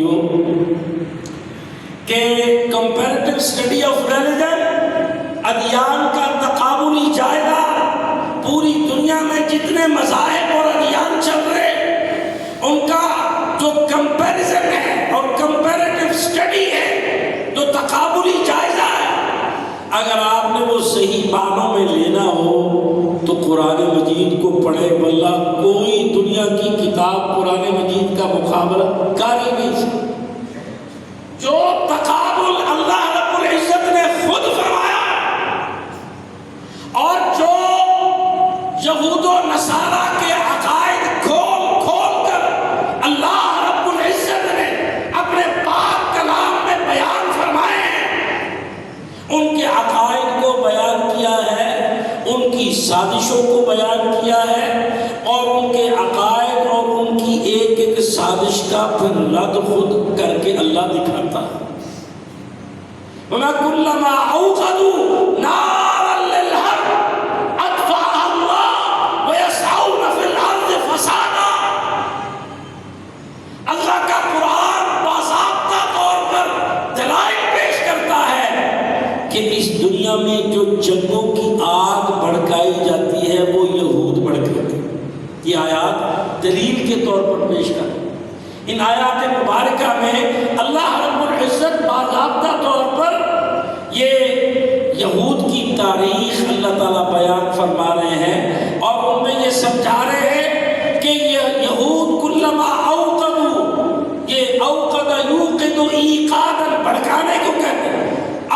بھائیوں کہ comparative study of religion, ادیان کا تقابلی جائزہ، پوری دنیا میں جتنے مذاہب اور ادیان چل رہے ان کا جو کمپیریزن ہے اور کمپیریٹو اسٹڈی ہے، جو تقابلی جائزہ ہے، اگر آپ نے وہ صحیح معنوں میں لینا ہو تو قرآن مجید کو پڑھے، واللہ کوئی دنیا کی کتاب قرآن مجید کا مقابلہ کر ہی نہیں سکتی۔ جو تقابل اللہ رب العزت نے خود فرمایا اور جو یہود و نصارہ کے عقائد کھول کھول کر اللہ رب العزت نے اپنے پاک کلام میں بیان فرمائے ہیں، ان کے عقائد کو بیان کیا ہے، ان کی سازشوں کو بیان کیا ہے، اور ان کے عقائد اور ان کی ایک ایک سازش کا پھر رد خود کر کے اللہ دکھاتا ہے۔ وَمَا كُلَّمَا أَوْقَدُوا نَارًا لِلْحَرِّ أَطْفَأَهَا اللَّهُ وَيَسْعَوْنَ فِي الْأَرْضِ فَسَادًا۔ اللہ کا قرآن باضابطہ طور پر دلائل پیش کرتا ہے کہ اس دنیا میں جو جنگوں کی آگ بھڑکائی جاتی ہے وہ یہود بھڑکاتے ہیں۔ یہ آیات دلیل کے طور پر پیش کرتے ہیں۔ ان آیات مبارکہ میں اللہ رب العزت باضابطہ طور پر یہ یہود کی تاریخ اللہ تعالیٰ بیان فرما رہے ہیں، اور ان میں یہ سمجھا رہے ہیں کہ یہ یہود کلما اوقدوا، یہ اوقد یوقد ایقادا بھڑکانے کو کہتے ہیں،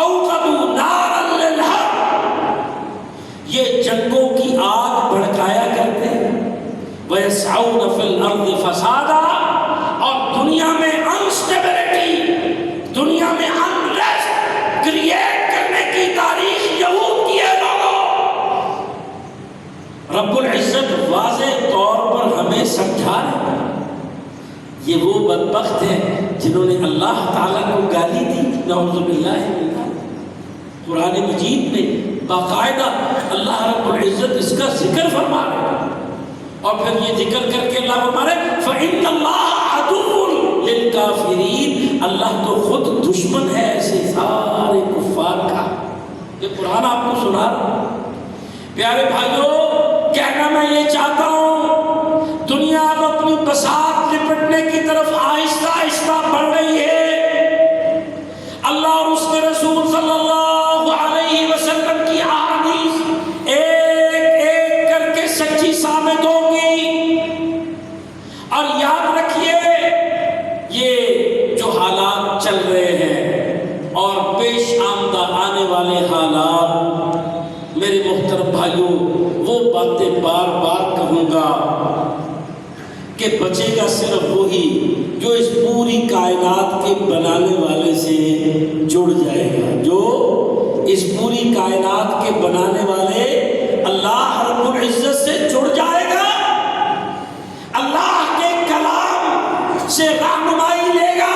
اوقدوا نارا للحرب، یہ جنگوں کی آگ بھڑکایا کرتے ہیں، وَيَسْعَوْنَ فِي الْأَرْضِ فَسَادًا، اور دنیا میں انسٹیبلٹی، دنیا میں انریسٹ کریٹ کرنے کی تاریخ یہود کی ہے۔ لوگوں، رب العزت واضح طور پر ہمیں سمجھا رہے ہیں، یہ وہ بدبخت ہیں جنہوں نے اللہ تعالیٰ کو گالی دی، نعوذ باللہ من ذلک۔ قرآن مجید میں باقاعدہ اللہ رب العزت اس کا ذکر فرما رہے ہیں، اور پھر یہ ذکر کر کے اللہ فرما رہے ہیں فَإِنَّ اللَّهَ عَدُوٌّ لِلْكَافِرِينَ، اللہ تو خود دشمن ہے ایسے سارے کفار کا۔ یہ قرآن آپ کو سنا رہا ہوں۔ پیارے بھائیوں، کہنا میں یہ چاہتا ہوں، دنیا اب اپنی بساط لپٹنے کی طرف آہستہ آہستہ بڑھ رہی ہے۔ اللہ اور اس کے رسول صلی اللہ علیہ وسلم کی احادیث ایک ایک کر کے سچی ثابت ہوگی، اور یاد رکھیے یہ جو حالات چل رہے ہیں اور پیش آمدہ آنے والے حالات، میرے محترم بھائیوں، وہ باتیں بار بار کہوں گا کہ بچے گا صرف وہی جو اس پوری کائنات کے بنانے والے سے جڑ جائے گا، جو اس پوری کائنات کے بنانے والے اللہ رب العزت سے جڑ جائے گا، اللہ کے کلام سے رہنمائی لے گا۔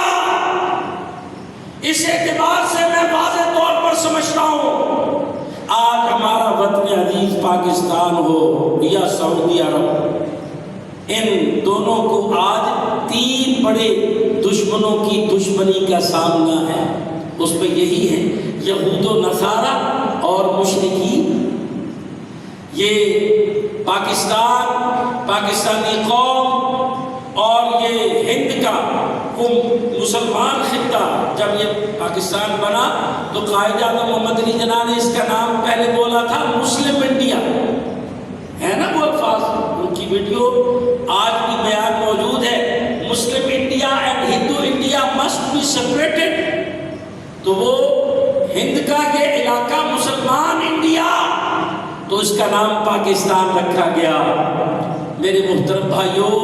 اس اعتبار سے میں واضح طور پر سمجھتا ہوں، آج ہمارا وطن عزیز پاکستان ہو یا سعودی عرب، ان دونوں کو آج تین بڑے دشمنوں کی دشمنی کا سامنا ہے۔ اس پہ یہی ہے، یہود و نصارہ اور مشرکین۔ یہ پاکستانی قوم اور یہ ہند کا وہ مسلمان خطہ، جب یہ پاکستان بنا تو قائد اعظم محمد علی جناح نے اس کا نام پہلے بولا تھا مسلم انڈیا، ہے نا وہ الفاظ، ان کی ویڈیو آج بھی بیان موجود ہے، Muslim India and Hindu India must be separated. تو وہ ہند کا یہ علاقہ مسلمان انڈیا، تو اس کا نام پاکستان رکھا گیا۔ میرے محترم بھائیوں،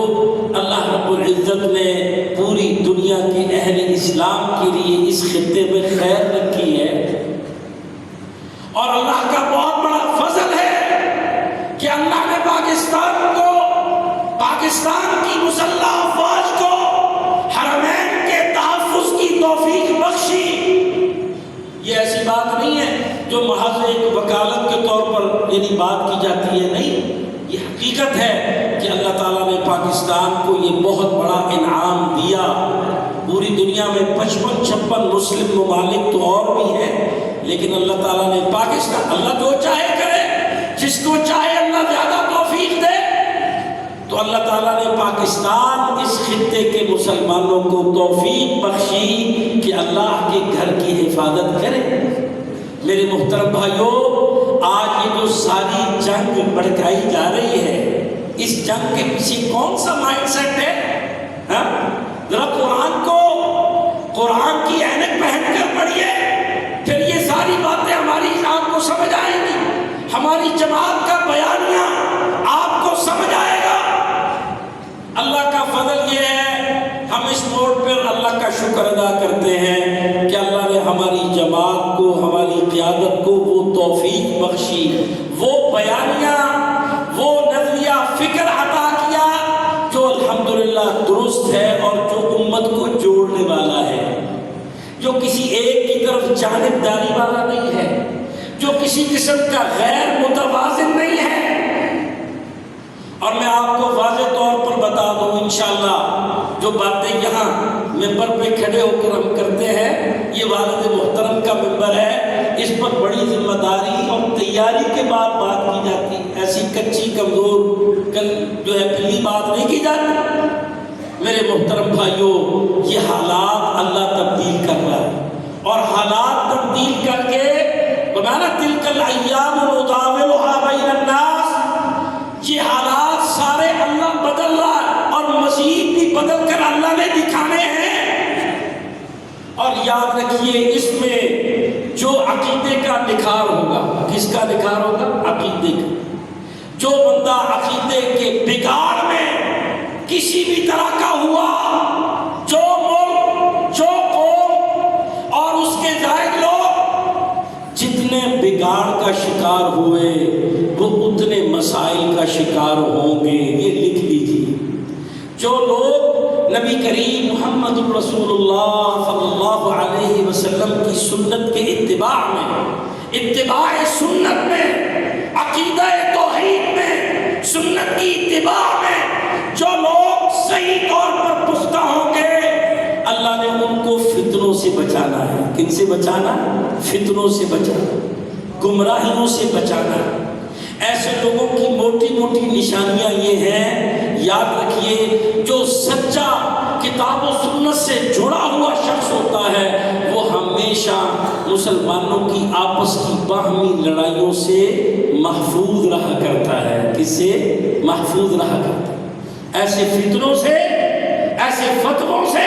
اللہ رب العزت نے پوری دنیا کے اہل اسلام کے لیے اس خطے میں خیر رکھی ہے، اور اللہ کا بہت بڑا فضل ہے کہ اللہ نے پاکستان کو، پاکستان کی مسلح افواج کو حرمین کے تحفظ کی توفیق بخشی۔ یہ ایسی بات نہیں ہے جو محض ایک وکالت کے طور پر یعنی بات کی جاتی ہے، نہیں، یہ حقیقت ہے کہ اللہ تعالیٰ نے پاکستان کو یہ بہت بڑا انعام دیا پوری دنیا میں 55-56 مسلم ممالک تو اور بھی ہیں، لیکن اللہ تعالیٰ نے پاکستان، اللہ جو چاہے کرے، جس کو چاہے اللہ زیادہ توفیق دے، تو اللہ تعالیٰ نے پاکستان اس خطے کے مسلمانوں کو توفیق بخشی کہ اللہ کے گھر کی حفاظت کرے۔ میرے محترم بھائیوں، آج یہ جو ساری جنگ بھڑکائی جا رہی ہے، اس جنگ کے پیچھے کون سا مائنڈ سیٹ ہے؟ ذرا قرآن کی عینک پہن کر پڑھیے، پھر یہ ساری باتیں ہماری آپ کو سمجھ آئیں گی، ہماری جماعت کا بیانیہ آپ کو سمجھ آئے گا۔ اللہ کا فضل یہ ہے، ہم اس موڑ پر اللہ کا شکر ادا کرتے ہیں کہ اللہ نے ہماری جماعت کو، ہماری قیادت کو وہ توفیق بخشی، وہ بیانیہ، وہ نظریہ فکر عطا کیا جو الحمدللہ درست ہے اور جو امت کو جوڑنے والا ہے، جو کسی ایک کی طرف جانبداری والا نہیں ہے، جو کسی قسم کا غیر متوازن نہیں ہے۔ اور میں آپ کو واضح طور پر بتا دوں، انشاءاللہ جو باتیں یہاں ممبر پہ کھڑے ہو کر ہم کرتے ہیں، یہ والد محترم کا ممبر ہے، اس پر بڑی ذمہ داری اور تیاری کے بعد بات کی جاتی، ایسی کچی کمزور جو ہے پھلی بات نہیں کی جاتی۔ میرے محترم بھائیوں، یہ حالات اللہ تبدیل کر رہا ہے، اور حالات تبدیل کر کے بنانا تلک الایام نداولها بین الناس، یہ حالات سارے اللہ بدل رہا ہے، اور مزید بھی بدل کر اللہ نے دکھانے ہیں۔ اور یاد رکھیے، اس میں جو عقیدے کا نکھار ہوگا، کس کا نکھار ہوگا؟ عقیدے کا۔ جو بندہ عقیدے کے بگاڑ میں کسی بھی طرح کا ہوا، جو ملک، جو قوم اور اس کے زائد لوگ جتنے بگاڑ کا شکار ہوئے، وہ اتنے مسائل کا شکار ہوں گے، یہ لکھ لیجیے۔ جو لوگ نبی کریم محمد رسول اللہ صلی اللہ علیہ وسلم کی سنت کے اتباع میں، اتباع سنت میں، عقیدہ توحید میں، سنت کی اتباع میں جو لوگ صحیح طور پر پختہ ہوں گے، اللہ نے ان کو فتنوں سے بچانا ہے۔ کن سے بچانا؟ فتنوں سے بچانا، گمراہیوں سے بچانا۔ ایسے لوگوں کی موٹی موٹی نشانیاں یہ ہیں، یاد رکھیے، جو سچا کتاب و سنت سے جڑا ہوا شخص ہوتا ہے، وہ ہمیشہ مسلمانوں کی آپس کی باہمی لڑائیوں سے محفوظ رہا کرتا ہے۔ کس سے محفوظ رہا کرتا ہے؟ ایسے فتنوں سے، ایسے فتووں سے۔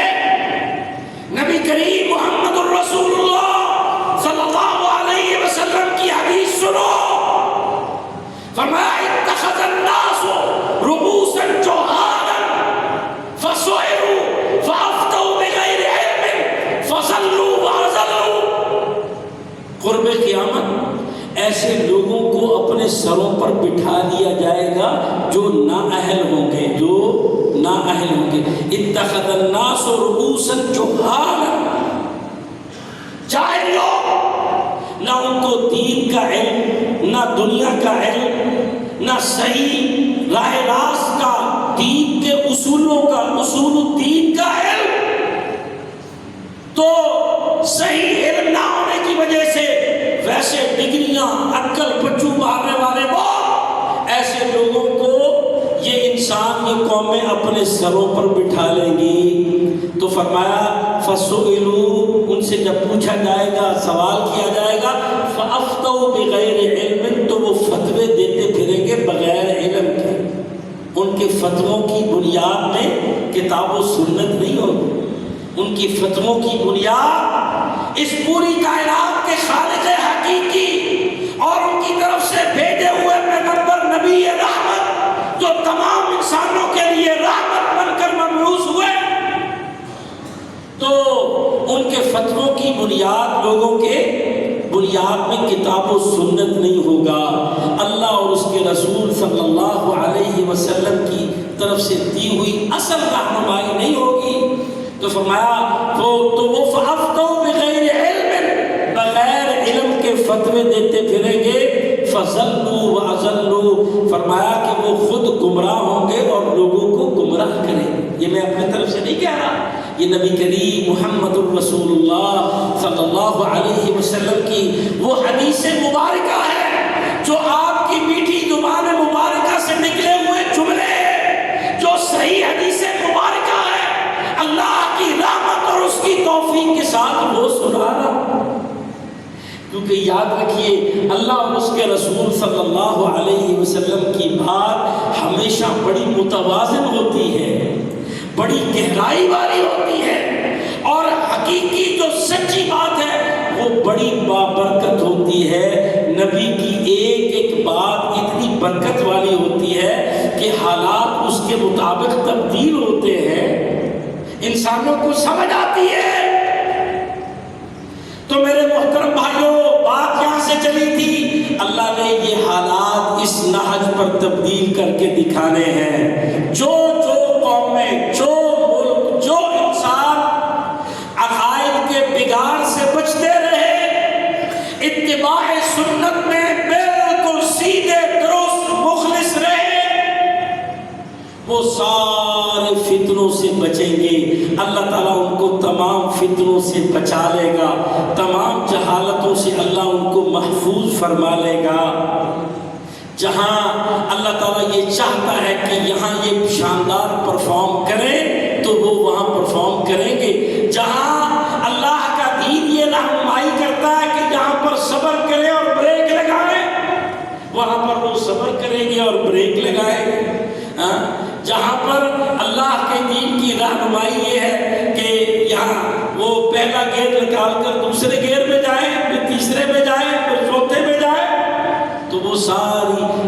نبی کریم محمد الرسول اللہ صلی اللہ علیہ وسلم کی حدیث سنو، فرمایا اتخذ الناس رؤوسا جہالا فسئلوا فافتوا بغیر علم فضلوا واضلوا۔ قرب قیامت ایسے لوگوں کو اپنے سروں پر بٹھا دیا جائے گا جو نااہل ہوں گے، جو نااہل ہوں گے۔ اتخذ الناس رؤوسا جہالا، جاہل لوگ، نہ ان کو دین کا علم، نہ دنیا کا علم، نہ صحیح راہ راست کا، دین کے اصولوں کا، اصول الدین کا علم، تو صحیح علم نہ ہونے کی وجہ سے ویسے ڈگریاں، عقل پچو مارنے والے لوگ، ایسے لوگوں کو یہ انسان، یہ قومیں اپنے سروں پر بٹھا لیں گی۔ تو فرمایا فسئلوا، ان سے جب پوچھا جائے گا، سوال کیا جائے گا، فافتوا بغیر علم، تو وہ فتوے دیتے پھریں گے بغیر علم کے۔ ان کے فتووں کی بنیاد میں کتاب و سنت نہیں ہوگی، ان کی فتووں کی بنیاد اس پوری کائنات کے خالق حقیقی اور ان کی طرف سے بھیجے ہوئے پیغمبر نبی رحمت، جو تمام انسانوں کے لیے رحمت بن کر مبعوث ہوئے، تو ان کے فتووں کی بنیاد، لوگوں کے بنیاد میں کتاب و سنت نہیں ہوگا، اللہ اور اس کے رسول صلی اللہ علیہ وسلم کی طرف سے دی ہوئی اصل رہنمائی نہیں ہوگی۔ تو فرمایا تو وہ فافتوا بغیر علم، بغیر علم کے فتوے دیتے پھریں گے، فضلوا واضلوا، فرمایا کہ وہ خود گمراہ ہوں گے اور لوگوں کو گمراہ کریں گے۔ یہ میں اپنے طرف سے نہیں کہہ رہا، یہ نبی کریم محمد الرسول اللہ صلی اللہ علیہ وسلم کی وہ حدیث مبارکہ ہے جو آپ کی میٹھی زبان مبارکہ سے نکلے ہوئے جملے جو صحیح حدیث مبارکہ ہے، اللہ کی رحمت اور اس کی توفیق کے ساتھ وہ سنانا. کیونکہ یاد رکھیے اللہ اور اس کے رسول صلی اللہ علیہ وسلم کی بات ہمیشہ بڑی متوازن ہوتی ہے، بڑی گہرائی والی ہوتی ہے، اور حقیقی جو سچی بات ہے وہ بڑی بابرکت ہوتی ہے. نبی کی ایک ایک بات اتنی برکت والی ہوتی ہے کہ حالات اس کے مطابق تبدیل ہوتے ہیں، انسانوں کو سمجھ آتی ہے. تو میرے محترم بھائیوں، بات یہاں سے چلی تھی، اللہ نے یہ حالات اس نہج پر تبدیل کر کے دکھانے ہیں. جو قومیں، جو ملک، جو انسان عقائد کے بگاڑ سے بچتے رہے، اتباع سنت میں بالکل سیدھے درست مخلص رہے، وہ سارے فتنوں سے بچیں گے. اللہ تعالیٰ ان کو تمام فتنوں سے بچا لے گا، تمام جہالتوں سے اللہ ان کو محفوظ فرما لے گا. جہاں اللہ تعالیٰ یہ چاہتا ہے کہ یہاں یہ شاندار پرفارم کریں تو وہ وہاں پرفارم کریں گے. جہاں اللہ کا دین یہ رہنمائی کرتا ہے کہ یہاں پر صبر کریں اور بریک لگائیں، وہاں پر وہ صبر کریں گے اور بریک لگائیں گے. جہاں پر اللہ کے دین کی رہنمائی یہ ہے کہ یہاں وہ پہلا گیئر نکال کر دوسرے گیئر میں جائیں، پھر تیسرے میں جائیں، پھر چوتھے میں جائیں، تو وہ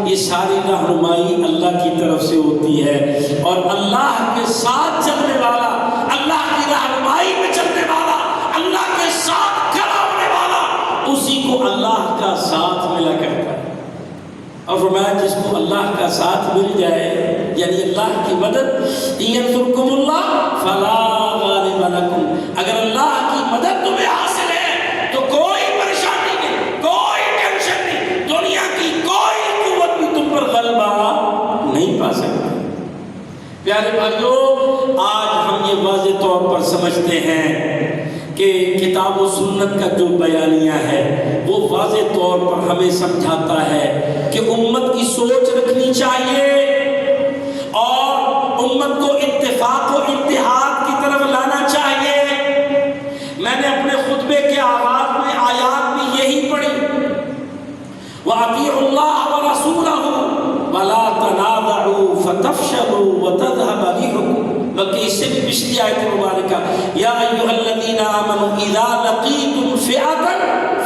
یہ ساری رہنمائی اللہ کی طرف سے ہوتی ہے. اور اللہ کے ساتھ چلنے والا، اللہ کی رہنمائی میں چلنے والا، اللہ کے ساتھ کھڑا ہونے والا، اسی کو اللہ کا ساتھ ملا کرتا ہے. اور فرمایا جس کو اللہ کا ساتھ مل جائے، یعنی اللہ کی مدد، يَنْصُرْكُمُ اللَّهُ فَلَا غَالِبَ لَكُمْ، اگر اللہ کی مدد تمہیں حاصل ہے تو کوئی پریشانی نہیں، کوئی ٹینشن نہیں، دنیا کی کوئی قوت بھی تم پر غلبہ نہیں پا سکتی. پیارے بھائیوں، آج ہم یہ واضح طور پر سمجھتے ہیں کہ کتاب و سنت کا جو بیانیہ ہے وہ واضح طور پر ہمیں سمجھاتا ہے کہ امت کی سوچ رکھنی چاہیے اور امت کو اتفاق و اتحاد کی طرف لانا چاہیے. میں نے اپنے خطبے کے آغاز میں آیات میں یہی پڑھی، وَأَطِيعُوا اللَّهَ وَرَسُولَهُ وَلَا تَنَازَعُوا فَتَفْشَلُوا وَتَذْهَبَ رِيحُكُمْ، بلکہ اس سے بھی پچھلی آیت مبارکہ یا ایھا الذین آمنوا اذا لقیتم فئة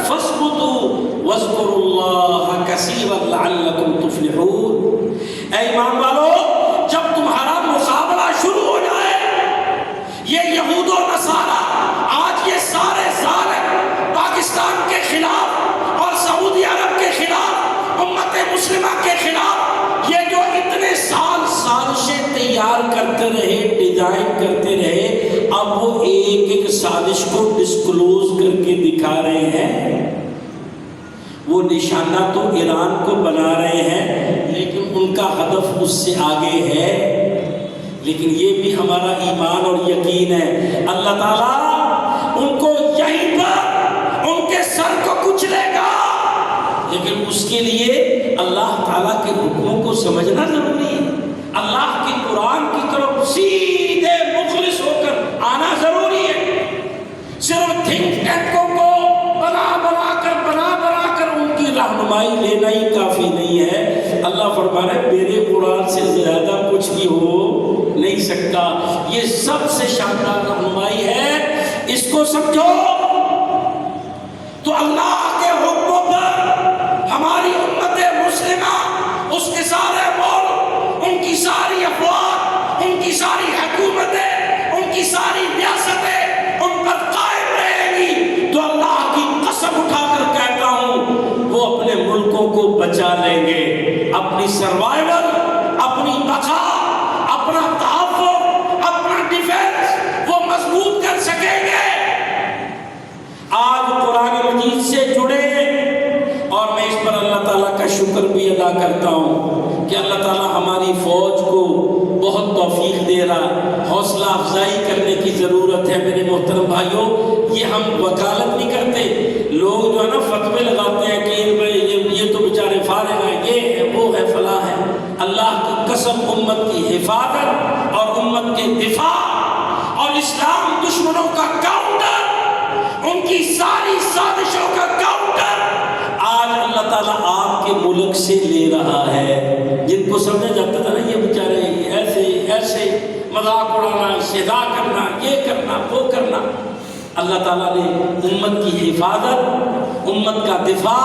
فاثبتوا واذکروا اللہ کثیرا لعلکم تفلحون. اے ایمان والو، جب تمہارا مقابلہ شروع ہو جائے، یہ یہود و نصارہ آج یہ سارے ظالم پاکستان کے خلاف اور سعودی عرب کے خلاف، امت مسلمہ کے خلاف، یہ جو اتنے سازشیں تیار کرتے رہے، ڈیزائن کرتے رہے، اب وہ ایک ایک سازش کو ڈسکلوز کر کے دکھا رہے ہیں. وہ نشانہ تو ایران کو بنا رہے ہیں لیکن ان کا ہدف اس سے آگے ہے. لیکن یہ بھی ہمارا ایمان اور یقین ہے اللہ تعالیٰ ان کو یہیں پر ان کے سر کو کچلے گا، لیکن اس کے لیے اللہ تعالیٰ کے حکموں کو سمجھنا ضروری ہے. اللہ کی قرآن کی طرف سیدھے مخلص ہو کر آنا ضروری ہے. صرف تھنک ٹینکوں کو بنا کر ان کی رہنمائی لینا ہی کافی نہیں ہے. اللہ فرما رہا ہے میرے قرآن سے زیادہ کچھ بھی ہو نہیں سکتا. یہ سب سے شاندار رہنمائی ہے، اس کو سمجھو تو اللہ کے حکموں پر ہماری امت مسلمہ، اس کے سارے ملک، ان کی ساری افواج، ان کی ساری حکومتیں، ان کی ساری ریاستیں ان پر قائم رہے گی. تو اللہ کی قسم اٹھا کر کہتا ہوں وہ اپنے ملکوں کو بچا لیں گے، اپنی سروائیول، اپنی بقا، اپنا تحفظ، اپنا ڈیفنس وہ مضبوط کر سکیں گے. آج قرآن مجید سے جڑے، اور میں اس پر اللہ تعالیٰ کا شکر بھی ادا کرتا ہوں کہ اللہ تعالیٰ ہماری فوج کو بہت توفیق دے رہا. حوصلہ افزائی کرنے کی ضرورت ضرورت ہے میرے محترم بھائیوں. یہ ہم وکالت نہیں کرتے. لوگ جو ہے نا فتوے لگاتے ہیں کہ یہ تو بیچارے فارغ ہیں، یہ ہے وہ ہے فلاں ہے. اللہ کی قسم امت کی حفاظت اور امت کے دفاع اور اسلام دشمنوں کا کاؤنٹر، ان کی ساری سازشوں کا کاؤنٹر آج اللہ تعالیٰ آپ کے ملک سے لے رہا ہے. جن کو سمجھا جاتا تھا نا یہ بیچارے ایسے ایسے مذاق اڑانا، استہزاء کرنا، یہ کرنا وہ کرنا، اللہ تعالیٰ نے امت کی حفاظت، امت کا دفاع،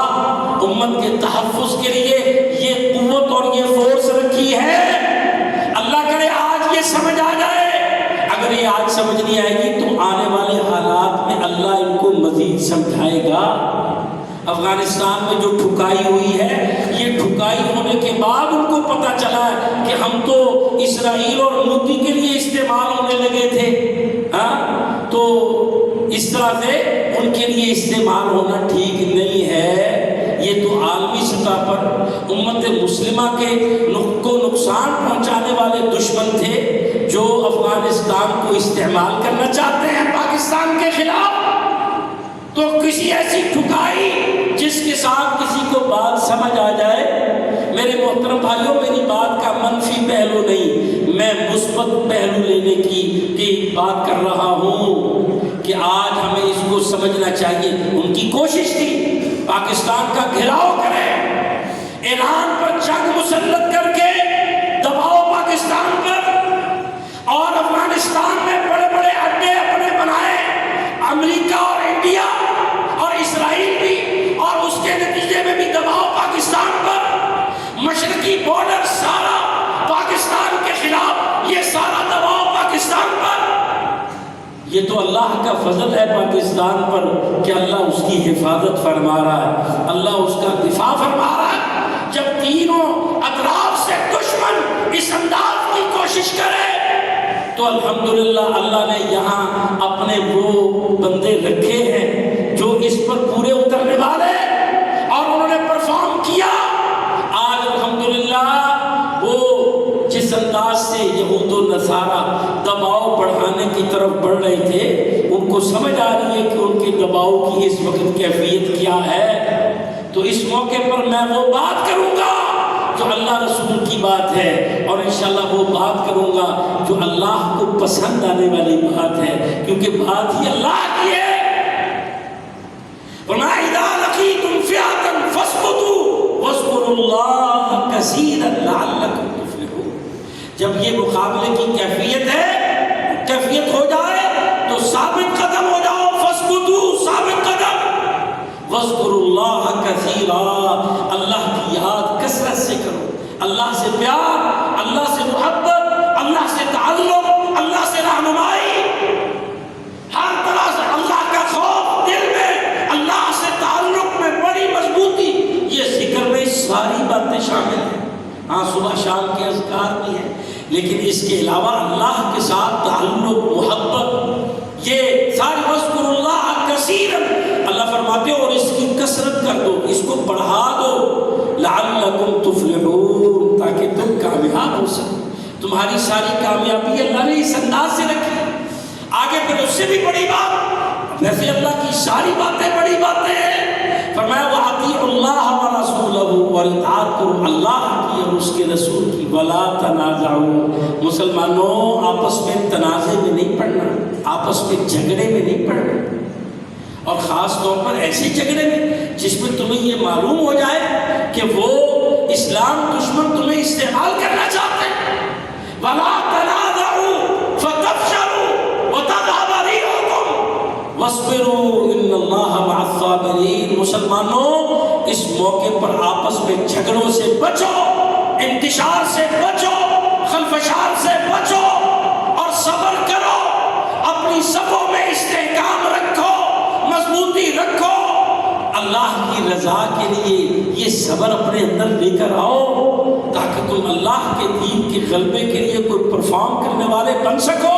امت کے تحفظ کے لیے یہ قوت اور یہ فورس رکھی ہے. اللہ کرے آج یہ سمجھ آ جائے. اگر یہ آج سمجھ نہیں آئے گی تو آنے والے حالات میں اللہ ان کو مزید سمجھائے گا. افغانستان میں جو ٹھکائی ہوئی ہے، یہ ٹھکائی ہونے کے بعد ان کو پتہ چلا ہے کہ ہم تو اسرائیل اور مودی کے لیے استعمال ہونے لگے تھے. تو اس طرح سے ان کے لیے استعمال ہونا ٹھیک نہیں ہے. یہ تو عالمی سطح پر امت مسلمہ کو نقصان پہنچانے والے دشمن تھے جو افغانستان کو استعمال کرنا چاہتے ہیں پاکستان کے خلاف. تو کسی ایسی ٹھکائی جس کے ساتھ کسی کو بات سمجھ آ جائے. میرے محترم بھائیوں، میری بات کا منفی پہلو نہیں، میں مثبت پہلو لینے کی بات کر رہا ہوں کہ آج ہمیں اس کو سمجھنا چاہیے. ان کی کوشش تھی پاکستان کا گھیراؤ کریں، ایران پر جنگ مسلط کر کے دباؤ پاکستان پر، اور افغانستان میں بڑے بڑے اڈے اپنے بنائے، امریکہ اور انڈیا اور اسرائیل بھی، اور اس کے نتیجے میں بھی دباؤ پاکستان پر. مشرقی بارڈر سارا پاکستان کے خلاف، یہ سارا دباؤ پاکستان پر. یہ تو اللہ کا فضل ہے پاکستان پر کہ اللہ اس کی حفاظت فرما رہا ہے، اللہ اس کا دفاع فرما رہا ہے. جب تینوں اطراف سے دشمن اس انداز کی کوشش کرے تو الحمدللہ اللہ نے یہاں اپنے وہ بندے رکھے ہیں جو اس پر پورے اترنے والے، اور انہوں نے پرفارم کیا. آج الحمدللہ وہ جس انداز سے یہود و نصارہ دباؤ بڑھانے کی طرف بڑھ رہے تھے، ان کو سمجھ آ رہی ہے کہ ان کے دباؤ کی اس وقت کیفیت کیا ہے. تو اس موقع پر میں وہ بات کروں گا جو اللہ رسول کی بات ہے، اور انشاءاللہ وہ بات کروں گا جو اللہ کو پسند آنے والی بات ہے، کیونکہ بات ہی اللہ کی ہے. وَمَا إِذَا لَقِيتُمْ فِئَةً فَاثْبُتُوا وَاذْكُرُوا اللَّهَ كَثِيرًا لَعَلَّكُمْ تُفْلِحُونَ. جب یہ مقابلے کی کیفیت ہو جائے تو ثابت قدم ہو جاؤ. فَاثْبُتُوا، ثابت قدم. وَاذْكُرُوا اللَّهَ كَثِيرًا، اللہ کی یاد کثرت سے کرو. اللہ سے پیار، اللہ سے محبت، اللہ سے تعلق، اللہ سے رہنمائی، ہر طرح سے اللہ کا خوف دل میں، اللہ سے تعلق میں بڑی مضبوطی. یہ ذکر میں ساری باتیں شامل ہیں. ہاں صبح شام کے اذکار بھی ہیں، لیکن اس کے علاوہ اللہ کے ساتھ تعلق، محبت، یہ ساری. وَاذْكُرُوا اللَّهَ كَثِيرًا، اللہ فرماتے ہو، اور اس کی کثرت کر دو، اس کو بڑھا دو. لَعَلَّكُمْ تُفْلِحُونَ، تاکہ تم کامیاب ہو سکو. تمہاری ساری کامیابی اللہ نے اس انداز سے رکھی. آگے پھر اس سے بھی بڑی بات، ویسے اللہ کی ساری باتیں بڑی باتیں ہیں. فرمایا وَأَطِيعُوا اللَّهَ وَرَسُولَهُ، اور اطاعت کرو اللہ کی اور اس کے رسول کی. وَلَا تَنَازَعُوا، مسلمانوں آپس میں تنازع میں نہیں پڑنا، آپس میں جھگڑے میں نہیں پڑنا، اور خاص طور پر ایسے جھگڑے میں جس میں تمہیں یہ معلوم ہو جائے کہ وہ اسلام دشمن تمہیں استعمال کرنا چاہتے ہیں. وَلَا تَنَازَعُوا فَتَفْشَلُوا وَتَذْهَبَ رِيحُكُمْ وَاصْبِرُوا إِنَّ اللَّهَ مَعَ الصَّابِرِينَ. مسلمانوں اس موقع پر آپس میں جھگڑوں سے بچو، انتشار سے بچو، خلفشار سے بچو، اور صبر کرو. اپنی صفوں میں استحکام رکھو، مضبوطی رکھو. اللہ کی رضا کے لیے یہ صبر اپنے اندر لے کر آؤ تاکہ تم اللہ کے دین کے غلبے کے لیے کوئی پرفارم کرنے والے بن سکو.